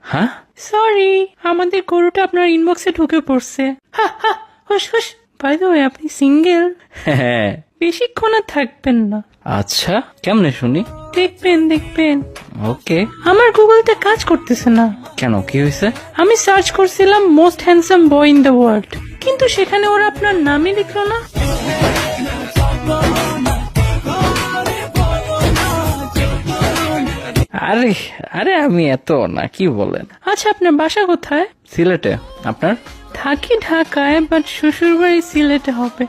হ্যাঁ, সরি, আমাদের গরুটা আপনার ইনবক্সে ঢুকে পড়ছে। হুস হুস। বাই দ্য ওয়ে, আপনি সিঙ্গেল? হ্যাঁ। বেশিক্ষণ আর থাকবেন না। আচ্ছা, কেমনে শুনি? দেখবেন। ওকে। আমার গুগলতে কাজ করতেছে না। কেন, কি হয়েছে? আমি সার্চ করছিলাম most handsome boy in the world, কিন্তু সেখানে ওরা আপনার নামই লিখলো না। আরে আরে আমি এত না, কি বলেন? আচ্ছা, আপনার বাসা কোথায়? সিলেটে। আপনার? থাকি ঢাকায়, বাট শ্বশুর বাড়ি সিলেটে হবে।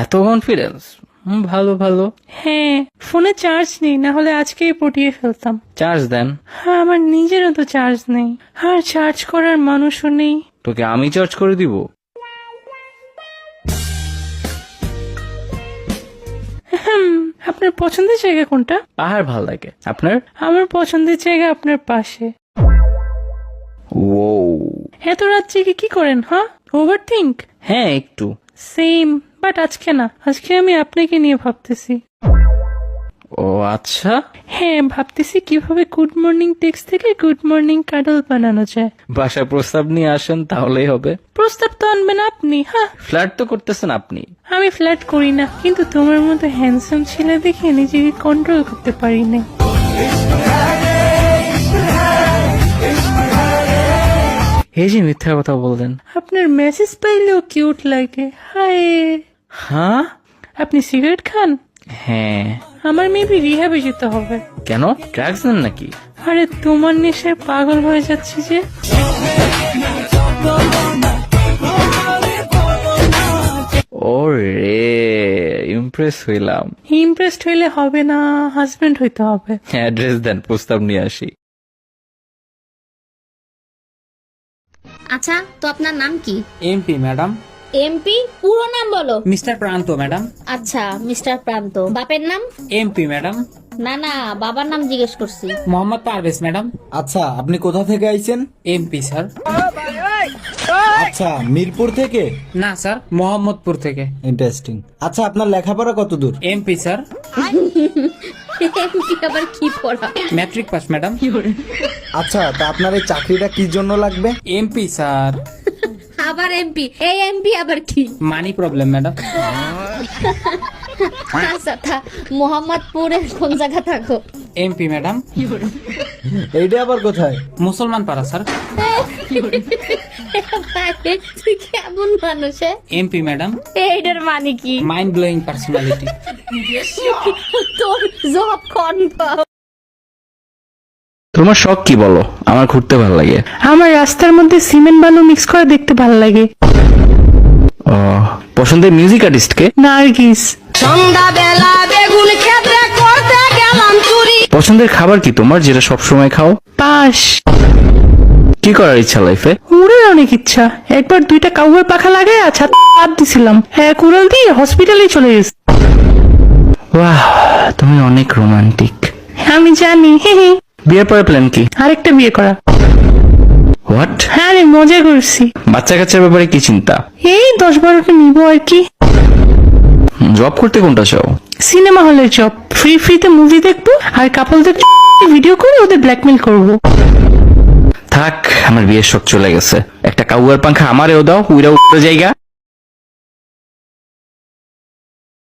এত কনফিডেন্স? ভালো ভালো। হ্যাঁ, ফোনে চার্জ নেই, না হলে আজকেই পটিয়ে ফেলতাম। চার্জ দেন। হ্যাঁ, আমার নিজেরও তো চার্জ নেই, আর চার্জ করার মানুষও নেই। তোকে আমি চার্জ করে দিব? আপনার পছন্দের জায়গা কোনটা? পাহাড় ভাল লাগে। আপনার? আমার পছন্দের জায়গা আপনার পাশে। ও, এত রাত জেগে কি করেন? Over think? হ্যাঁ একটু। সেম, বাট আজকে না, আজকে আমি আপনাকে নিয়ে ভাবতেছি। ও আচ্ছা। হ্যাঁ, ভাবতেছি কিভাবে গুড মর্নিং টেক্সট থেকে গুড মর্নিং কাডল বানানো যায়। বাসায় প্রস্তাব নিয়ে আসেন, তাহলেই হবে। প্রস্তাব তো আনবেন আপনি। ফ্ল্যাট তো করতেছেন আপনি। আমি ফ্ল্যাট করি না, কিন্তু তোমার মতো হ্যান্ডসাম ছেলে দেখে নিজেকে কন্ট্রোল করতে পারি না। এই যে মিথ্যা কথা বললেন। আপনার মেসেজ পাইলেও কিউট লাগে। হায়। হ্যাঁ। আপনি সিগারেট খান? হ্যাঁ। আমার মেবি রিহ্যাবে যেতে হবে। কেন, ড্রাগস নেন নাকি? আরে তোমার নেশায় পাগল হয়ে যাচ্ছি যে। ওরে, ইমপ্রেস হইলাম। ইমপ্রেসড হইলে হবে না, হাজবেন্ড হইতে হবে। অ্যাড্রেস দেন, প্রস্তাব নিয়ে আসি। আচ্ছা, তো আপনার নাম কি? MP madam. এমপি? পুরো নাম বলো। মিস্টার প্রান্ত ম্যাডাম। আচ্ছা, মিস্টার প্রান্ত। বাপের নাম? MP madam. না না, বাবার নাম জিজ্ঞেস করছি। মোহাম্মদ পারভেজ ম্যাডাম। আচ্ছা, আপনি কোথা থেকে আইছেন? MP sir. আচ্ছা, মিরপুর থেকে? না স্যার, মোহাম্মদপুর থেকে। ইন্টারেস্টিং। আচ্ছা, আপনার লেখাপড়া কত দূর? MP sir. এমপি আবার কি পড়া? Matric pass madam. আচ্ছা, তা আপনার এই চাকরিটা কি জন্য লাগবে? MP sir. আবার এমপি? এই এমপি আবার কি? Money problem madam. আচ্ছা, মোহাম্মদপুরে কোন জায়গা থাকো? MP madam. এইটা আবার কোথায়? মুসলমান পাড়া স্যার। তুই কেমন মানুষ? MP madam. এইটার মানে কি? Mind blowing personality. তোর জব কনফার্ম। তোমার শখ কি বলো? আমার ঘুরতে ভালো লাগে। আমার রাস্তার মধ্যে সিমেন্ট বালু মিক্স করে দেখতে ভালো লাগে। ও, পছন্দের মিউজিক আর্টিস্ট কে? নার্গিস। সন্ধ্যাবেলা বেগুন ক্ষেত্রে করতে গেলাম চুরি। পছন্দের খাবার কি তোমার, যেটা সবসময় খাও? পাশ। কি করার ইচ্ছা লাইফে? উড়ের অনেক ইচ্ছা। একবার 2টা কাউয়ের পাখা লাগায় ছাদ বাদ দিছিলাম, এক উড়াল দিয়ে হসপিটালে চলে গেছে। বাহ, তুমি অনেক রোমান্টিক। আমি জানি। বিয়ের পরে প্ল্যান কি? আরেকটা বিয়ে করা। হোয়াট? হ্যাঁ রে, মজা করছি। বাচ্চা কাচ্চার ব্যাপারে কি চিন্তা? এই 10-12টা নিব আর কি। জব করতে কোনটা চাও? সিনেমা হলের জব। ফ্রিতে মুভি দেখবো আর কাপলদের ভিডিও করে ওদের ব্ল্যাকমেল করবো। থাক, আমার বিয়ের শখ চলে গেছে। একটা কাউয়ার পাংখা আমারেও দাও, উইরা উড়ে জায়গা।